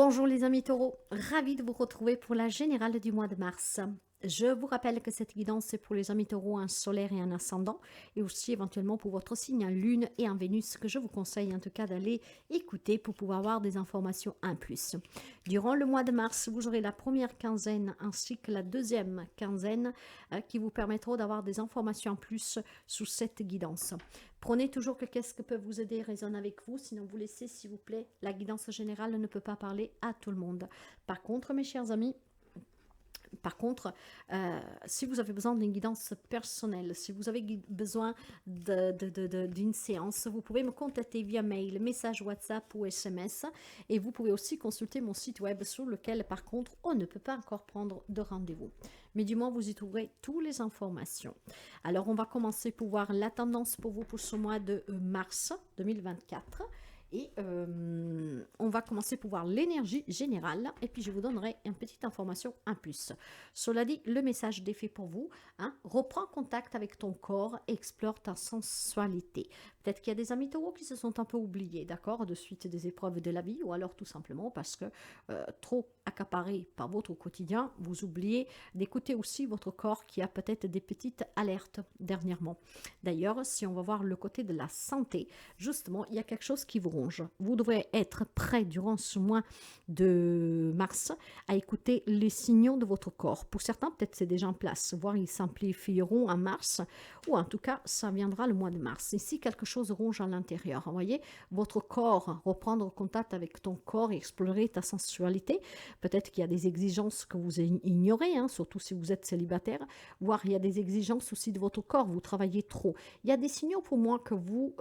Bonjour les amis taureaux, ravi de vous retrouver pour la générale du mois de mars. Je vous rappelle que cette guidance c'est pour les amis taureaux, un solaire et un ascendant, et aussi éventuellement pour votre signe, un lune et un Vénus, que je vous conseille en tout cas d'aller écouter pour pouvoir avoir des informations en plus. Durant le mois de mars, vous aurez la première quinzaine ainsi que la deuxième quinzaine qui vous permettront d'avoir des informations en plus sous cette guidance. Prenez toujours que qu'est-ce que peut vous aider résonne avec vous, sinon vous laissez s'il vous plaît, la guidance générale ne peut pas parler à tout le monde. Par contre mes chers amis, si vous avez besoin d'une guidance personnelle, si vous avez besoin d'une séance, vous pouvez me contacter via mail, message WhatsApp ou SMS. Et vous pouvez aussi consulter mon site web sur lequel, par contre, on ne peut pas encore prendre de rendez-vous. Mais du moins, vous y trouverez toutes les informations. Alors, on va commencer pour voir la tendance pour vous pour ce mois de mars 2024. Et on va commencer pour voir l'énergie générale et puis je vous donnerai une petite information en plus. Cela dit, le message d'effet pour vous, reprends contact avec ton corps, explore ta sensualité. Peut-être qu'il y a des amis taureaux qui se sont un peu oubliés, d'accord, de suite des épreuves de la vie, ou alors tout simplement parce que trop accaparé par votre quotidien, vous oubliez d'écouter aussi votre corps qui a peut-être des petites alertes dernièrement. D'ailleurs, si on va voir le côté de la santé, justement, il y a quelque chose qui vous ronge. Vous devrez être prêt durant ce mois de mars à écouter les signaux de votre corps. Pour certains, peut-être c'est déjà en place, voire ils s'amplifieront en mars, ou en tout cas, ça viendra le mois de mars. Et si quelque chose ronge à l'intérieur, vous voyez, votre corps, reprendre contact avec ton corps et explorer ta sensualité, peut-être qu'il y a des exigences que vous ignorez, surtout si vous êtes célibataire, voire il y a des exigences aussi de votre corps, vous travaillez trop. Il y a des signaux pour moi que vous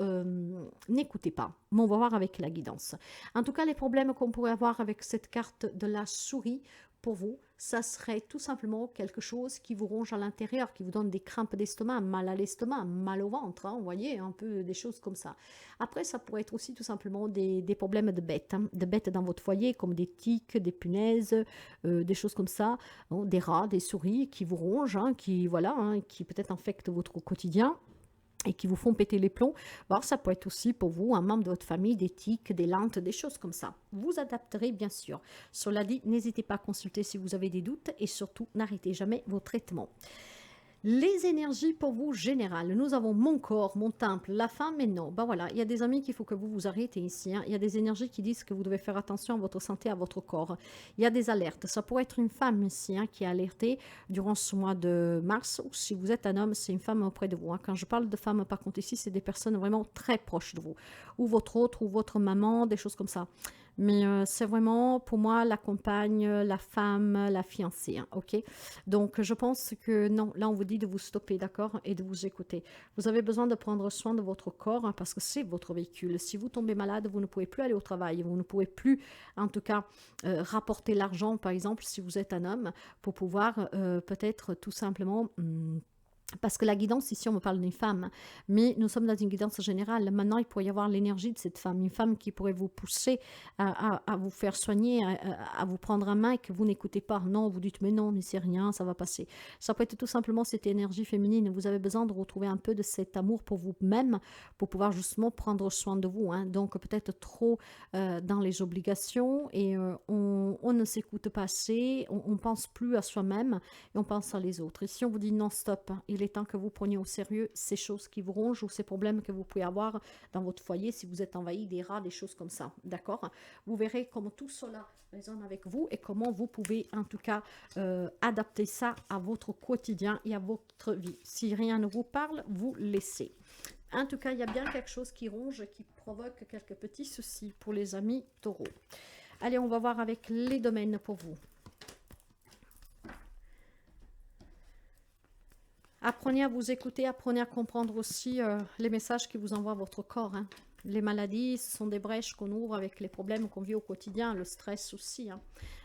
n'écoutez pas. Mais on va voir avec la guidance. En tout cas, les problèmes qu'on pourrait avoir avec cette carte de la souris, pour vous, ça serait tout simplement quelque chose qui vous ronge à l'intérieur, qui vous donne des crampes d'estomac, mal à l'estomac, mal au ventre, vous voyez, un peu des choses comme ça. Après, ça pourrait être aussi tout simplement des problèmes de bêtes dans votre foyer, comme des tiques, des punaises, des choses comme ça, des rats, des souris qui vous rongent, qui peut-être infectent votre quotidien et qui vous font péter les plombs. Alors, ça peut être aussi pour vous, un membre de votre famille, des tiques, des lentes, des choses comme ça. Vous adapterez bien sûr. Cela dit, n'hésitez pas à consulter si vous avez des doutes et surtout, n'arrêtez jamais vos traitements. Les énergies pour vous générales. Nous avons mon corps, mon temple, la femme et non. Ben voilà, il y a des amis qu'il faut que vous vous arrêtez ici. Il y a des énergies qui disent que vous devez faire attention à votre santé, à votre corps. Il y a des alertes. Ça pourrait être une femme ici qui est alertée durant ce mois de mars. Ou si vous êtes un homme, c'est une femme auprès de vous. Quand je parle de femmes, par contre ici, c'est des personnes vraiment très proches de vous. Ou votre autre, ou votre maman, des choses comme ça. Mais c'est vraiment, pour moi, la compagne, la femme, la fiancée, ok? Donc, je pense que non, là, on vous dit de vous stopper, d'accord? Et de vous écouter. Vous avez besoin de prendre soin de votre corps parce que c'est votre véhicule. Si vous tombez malade, vous ne pouvez plus aller au travail. Vous ne pouvez plus, en tout cas, rapporter l'argent, par exemple, si vous êtes un homme, pour pouvoir peut-être tout simplement... parce que la guidance, ici, on me parle d'une femme, mais nous sommes dans une guidance générale. Maintenant, il pourrait y avoir l'énergie de cette femme, une femme qui pourrait vous pousser à vous faire soigner, à vous prendre en main et que vous n'écoutez pas. Non, vous dites, mais non, mais c'est rien, ça va passer. Ça peut être tout simplement cette énergie féminine. Vous avez besoin de retrouver un peu de cet amour pour vous-même, pour pouvoir justement prendre soin de vous. Donc, peut-être trop dans les obligations et on ne s'écoute pas assez, on ne pense plus à soi-même et on pense à les autres. Et si on vous dit non, stop, il est temps que vous preniez au sérieux ces choses qui vous rongent ou ces problèmes que vous pouvez avoir dans votre foyer si vous êtes envahi des rats, des choses comme ça, d'accord? Vous verrez comment tout cela résonne avec vous et comment vous pouvez en tout cas adapter ça à votre quotidien et à votre vie. Si rien ne vous parle, vous laissez. En tout cas, il y a bien quelque chose qui ronge, qui provoque quelques petits soucis pour les amis taureaux. Allez, on va voir avec les domaines pour vous. Apprenez à vous écouter, apprenez à comprendre aussi les messages qui vous envoie votre corps. Les maladies, ce sont des brèches qu'on ouvre avec les problèmes qu'on vit au quotidien, le stress aussi.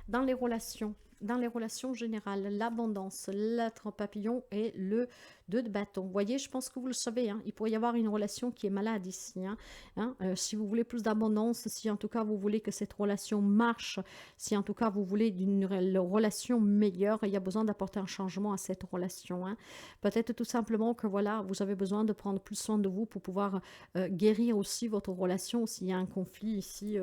Dans les relations, dans les relations générales, l'abondance, l'être papillon et le 2 de bâton. Vous voyez, je pense que vous le savez, hein, il pourrait y avoir une relation qui est malade ici. Si vous voulez plus d'abondance, si en tout cas vous voulez que cette relation marche, si en tout cas vous voulez d'une relation meilleure, il y a besoin d'apporter un changement à cette relation. Peut-être tout simplement que voilà, vous avez besoin de prendre plus soin de vous pour pouvoir guérir aussi votre relation s'il y a un conflit ici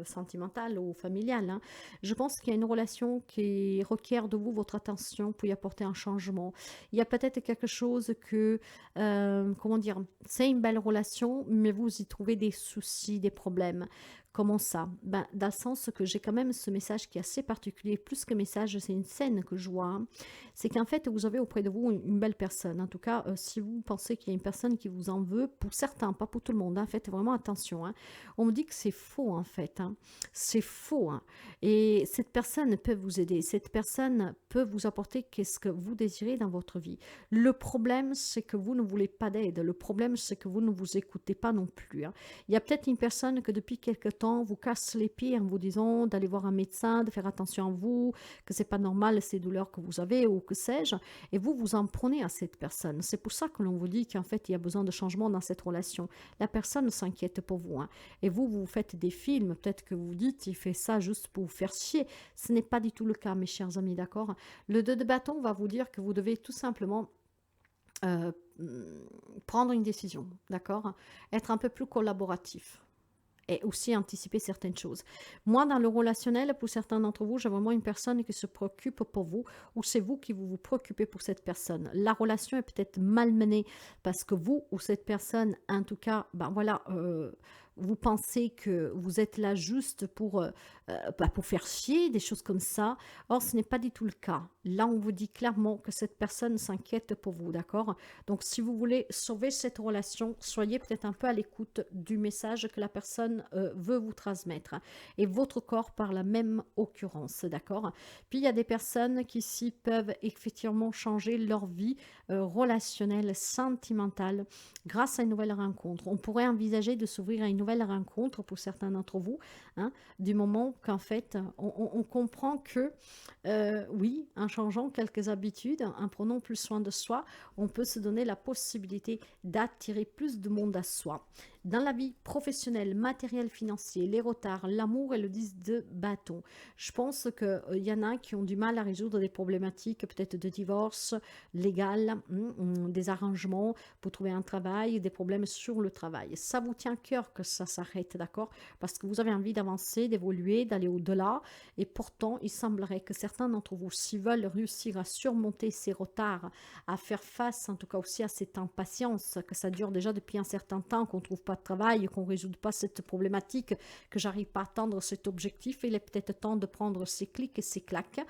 sentimental ou familial. Je pense qu'il y a une relation qui requiert de vous votre attention pour y apporter un changement. Il y a peut-être quelque chose que, comment dire, c'est une belle relation, mais vous y trouvez des soucis, des problèmes. Comment ça? Ben, dans le sens que j'ai quand même ce message qui est assez particulier, plus que message, c'est une scène que je vois. C'est qu'en fait, vous avez auprès de vous une belle personne. En tout cas, si vous pensez qu'il y a une personne qui vous en veut, pour certains, pas pour tout le monde, faites vraiment attention. On me dit que c'est faux, en fait. C'est faux. Et cette personne peut vous aider. Cette personne peut vous apporter qu'est-ce que vous désirez dans votre vie. Le problème, c'est que vous ne voulez pas d'aide. Le problème, c'est que vous ne vous écoutez pas non plus. Il y a peut-être une personne que depuis quelque temps vous casse les pieds en vous disant d'aller voir un médecin, de faire attention à vous, que c'est pas normal ces douleurs que vous avez ou que sais-je, et vous vous en prenez à cette personne. C'est pour ça que l'on vous dit qu'en fait il y a besoin de changement dans cette relation. La personne s'inquiète pour vous, et vous faites des films, peut-être que vous dites il fait ça juste pour vous faire chier. Ce n'est pas du tout le cas, mes chers amis, d'accord? Le 2 de bâton va vous dire que vous devez tout simplement euh, prendre une décision, d'accord? Être un peu plus collaboratif et aussi anticiper certaines choses. Moi, dans le relationnel, pour certains d'entre vous, j'ai vraiment une personne qui se préoccupe pour vous ou c'est vous qui vous préoccupez pour cette personne. La relation est peut-être malmenée parce que vous ou cette personne, en tout cas, ben voilà, vous pensez que vous êtes là juste pour faire chier, des choses comme ça. Or, ce n'est pas du tout le cas. Là, on vous dit clairement que cette personne s'inquiète pour vous, d'accord? Donc, si vous voulez sauver cette relation, soyez peut-être un peu à l'écoute du message que la personne veut vous transmettre. Et votre corps par la même occurrence, d'accord? Puis, il y a des personnes qui ici peuvent effectivement changer leur vie relationnelle, sentimentale, grâce à une nouvelle rencontre. On pourrait envisager de s'ouvrir à une nouvelle rencontre pour certains d'entre vous, du moment qu'en fait, on comprend que, oui, en changeant quelques habitudes, en prenant plus soin de soi, on peut se donner la possibilité d'attirer plus de monde à soi. Dans la vie professionnelle, matérielle, financier, les retards, l'amour et le 10 de bâton. Je pense qu'il y en a qui ont du mal à résoudre des problématiques peut-être de divorce légal, des arrangements pour trouver un travail, des problèmes sur le travail. Ça vous tient à cœur que ça s'arrête, d'accord? Parce que vous avez envie d'avancer, d'évoluer, d'aller au-delà. Et pourtant, il semblerait que certains d'entre vous, s'ils veulent réussir à surmonter ces retards, à faire face en tout cas aussi à cette impatience, que ça dure déjà depuis un certain temps, qu'on ne trouve pas de travail, qu'on ne résout pas cette problématique, que j'arrive pas à atteindre cet objectif, il est peut-être temps de prendre ces clics et ces claques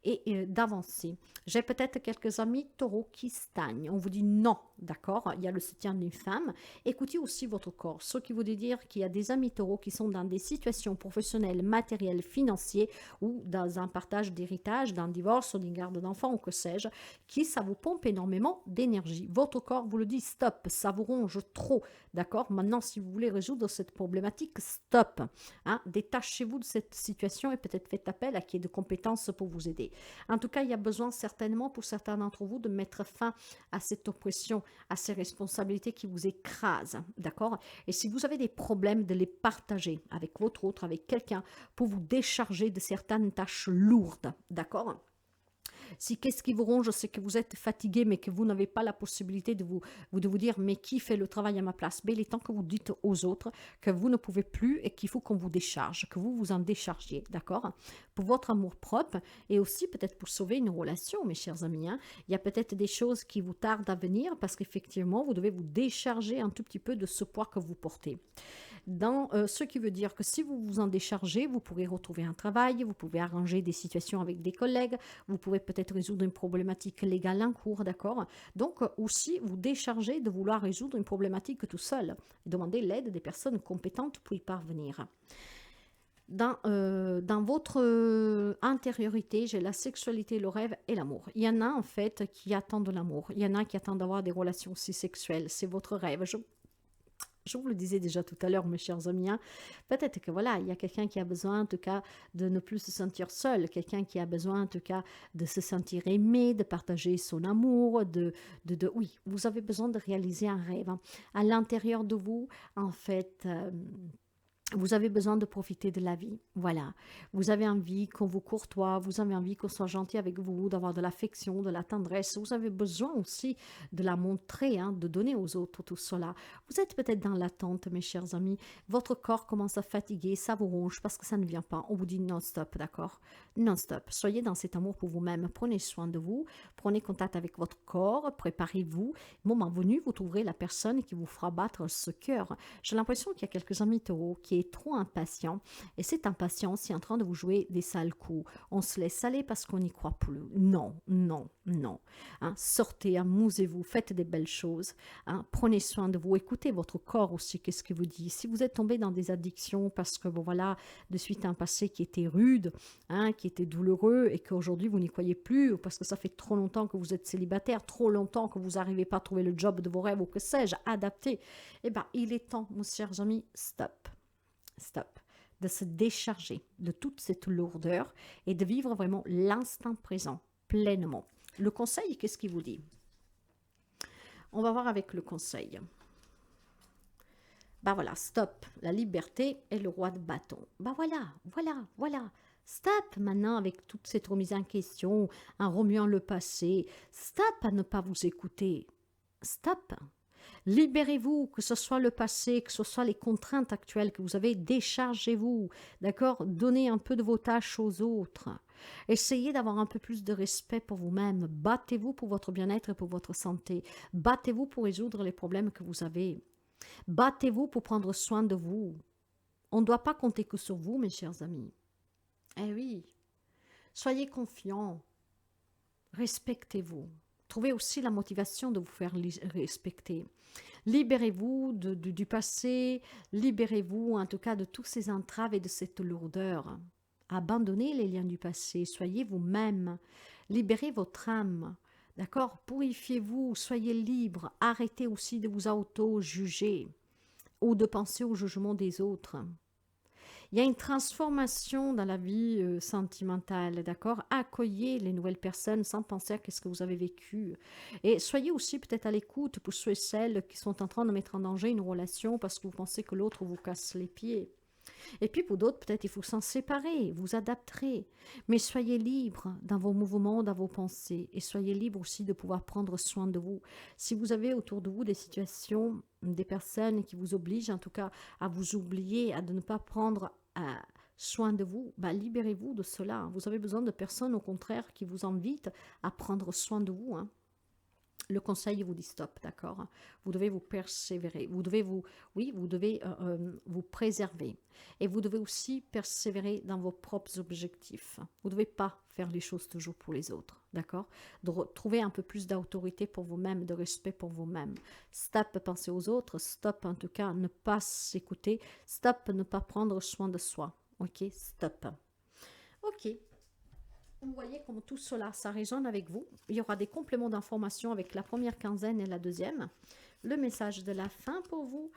et d'avancer. J'ai peut-être quelques amis taureaux qui stagnent. On vous dit non, d'accord? Il y a le soutien d'une femme. Écoutez aussi votre corps. Ce qui veut dire qu'il y a des amis taureaux qui sont dans des situations professionnelles, matérielles, financières ou dans un partage d'héritage, d'un divorce ou d'une garde d'enfants ou que sais-je, qui ça vous pompe énormément d'énergie. Votre corps vous le dit stop, ça vous ronge trop, d'accord? Maintenant, si vous voulez résoudre cette problématique, stop. Détachez-vous de cette situation et peut-être faites appel à qui est de compétences pour vous aider. En tout cas, il y a besoin certainement pour certains d'entre vous de mettre fin à cette oppression, à ces responsabilités qui vous écrasent, d'accord? Et si vous avez des problèmes, de les partager avec votre autre, avec quelqu'un, pour vous décharger de certaines tâches lourdes, d'accord? Si qu'est-ce qui vous ronge, c'est que vous êtes fatigué, mais que vous n'avez pas la possibilité de vous dire, mais qui fait le travail à ma place? Mais il est temps que vous dites aux autres que vous ne pouvez plus et qu'il faut qu'on vous décharge, que vous vous en déchargiez, d'accord? Pour votre amour propre et aussi peut-être pour sauver une relation, mes chers amis. Il y a peut-être des choses qui vous tardent à venir parce qu'effectivement, vous devez vous décharger un tout petit peu de ce poids que vous portez. Ce qui veut dire que si vous vous en déchargez, vous pourrez retrouver un travail, vous pouvez arranger des situations avec des collègues, vous pouvez peut-être résoudre une problématique légale en cours, d'accord? Donc aussi vous décharger de vouloir résoudre une problématique tout seul. Demandez l'aide des personnes compétentes pour y parvenir. Dans votre intériorité, j'ai la sexualité, le rêve et l'amour. Il y en a en fait qui attendent l'amour. Il y en a qui attendent d'avoir des relations aussi sexuelles. C'est votre rêve. Je vous le disais déjà tout à l'heure, mes chers amis, hein, peut-être que voilà, il y a quelqu'un qui a besoin en tout cas de ne plus se sentir seul, quelqu'un qui a besoin en tout cas de se sentir aimé, de partager son amour, oui, vous avez besoin de réaliser un rêve, hein. À l'intérieur de vous, en fait, vous avez besoin de profiter de la vie, voilà. Vous avez envie qu'on vous courtoie, vous avez envie qu'on soit gentil avec vous, d'avoir de l'affection, de la tendresse. Vous avez besoin aussi de la montrer, hein, de donner aux autres tout cela. Vous êtes peut-être dans l'attente, mes chers amis. Votre corps commence à fatiguer, ça vous ronge parce que ça ne vient pas. On vous dit non-stop, d'accord? Non-stop. Soyez dans cet amour pour vous-même. Prenez soin de vous, prenez contact avec votre corps, préparez-vous. Moment venu, vous trouverez la personne qui vous fera battre ce cœur. J'ai l'impression qu'il y a quelques amis taureaux qui est trop impatient et cette impatience est en train de vous jouer des sales coups. On se laisse aller parce qu'on n'y croit plus. Non, non, non. Hein, sortez, amusez-vous, faites des belles choses. Hein, prenez soin de vous, écoutez votre corps aussi, qu'est-ce qu'il vous dit. Si vous êtes tombé dans des addictions parce que, bon voilà, de suite à un passé qui était rude, hein, qui était douloureux et qu'aujourd'hui vous n'y croyez plus, ou parce que ça fait trop longtemps que vous êtes célibataire, trop longtemps que vous n'arrivez pas à trouver le job de vos rêves ou que sais-je, adapté, eh bien, il est temps, mes chers amis, stop. Stop, de se décharger de toute cette lourdeur et de vivre vraiment l'instant présent pleinement. Le conseil, qu'est-ce qu'il vous dit? On va voir avec le conseil. Bah voilà, stop, la liberté est le roi de bâton. Bah voilà, voilà, voilà. Stop maintenant avec toute cette remise en question, en remuant le passé. Stop à ne pas vous écouter. Stop. Libérez-vous, que ce soit le passé, que ce soit les contraintes actuelles que vous avez, déchargez-vous, d'accord? Donnez un peu de vos tâches aux autres. Essayez d'avoir un peu plus de respect pour vous-même. Battez-vous pour votre bien-être et pour votre santé. Battez-vous pour résoudre les problèmes que vous avez. Battez-vous pour prendre soin de vous. On ne doit pas compter que sur vous, mes chers amis. Eh oui, soyez confiants. Respectez-vous. Trouvez aussi la motivation de vous faire respecter. Libérez-vous du passé, libérez-vous en tout cas de toutes ces entraves et de cette lourdeur. Abandonnez les liens du passé, soyez vous-même, libérez votre âme, d'accord? Purifiez-vous, soyez libre, arrêtez aussi de vous auto-juger ou de penser au jugement des autres. Il y a une transformation dans la vie sentimentale, d'accord? Accueillez les nouvelles personnes sans penser à ce que vous avez vécu. Et soyez aussi peut-être à l'écoute pour ceux et celles qui sont en train de mettre en danger une relation parce que vous pensez que l'autre vous casse les pieds. Et puis pour d'autres, peut-être il faut s'en séparer, vous adapterez. Mais soyez libre dans vos mouvements, dans vos pensées. Et soyez libre aussi de pouvoir prendre soin de vous. Si vous avez autour de vous des situations, des personnes qui vous obligent en tout cas à vous oublier, à ne pas prendre soin de vous, bah, libérez-vous de cela. Vous avez besoin de personnes au contraire qui vous invitent à prendre soin de vous, hein. Le conseil vous dit stop, d'accord? Vous devez vous persévérer, vous devez vous préserver. Et vous devez aussi persévérer dans vos propres objectifs. Vous ne devez pas faire les choses toujours pour les autres, d'accord? De trouver un peu plus d'autorité pour vous-même, de respect pour vous-même. Stop penser aux autres, stop en tout cas ne pas s'écouter, stop ne pas prendre soin de soi. Ok, stop. Ok. Vous voyez comme tout cela, ça résonne avec vous. Il y aura des compléments d'informations avec la première quinzaine et la deuxième. Le message de la fin pour vous.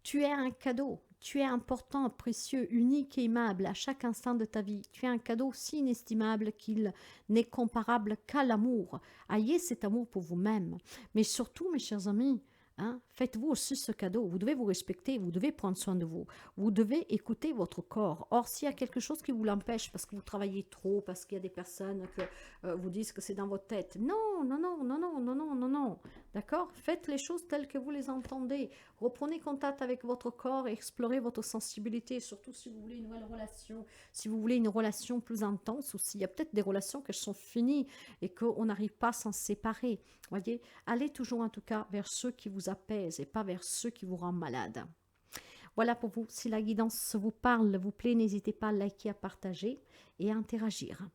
Tu es un cadeau. Tu es important, précieux, unique et aimable à chaque instant de ta vie. Tu es un cadeau si inestimable qu'il n'est comparable qu'à l'amour. Ayez cet amour pour vous-même. Mais surtout, mes chers amis, hein, faites-vous aussi ce cadeau. Vous devez vous respecter, vous devez prendre soin de vous. Vous devez écouter votre corps. Or, s'il y a quelque chose qui vous l'empêche parce que vous travaillez trop, parce qu'il y a des personnes que vous disent que c'est dans votre tête. Non, non, non, non, non, non, non, non, non. D'accord? Faites les choses telles que vous les entendez. Reprenez contact avec votre corps et explorez votre sensibilité, surtout si vous voulez une nouvelle relation, si vous voulez une relation plus intense ou s'il y a peut-être des relations qui sont finies et qu'on n'arrive pas à s'en séparer. Voyez, allez toujours en tout cas vers ceux qui vous apaisent et pas vers ceux qui vous rendent malade. Voilà pour vous. Si la guidance vous parle, vous plaît, n'hésitez pas à liker, à partager et à interagir.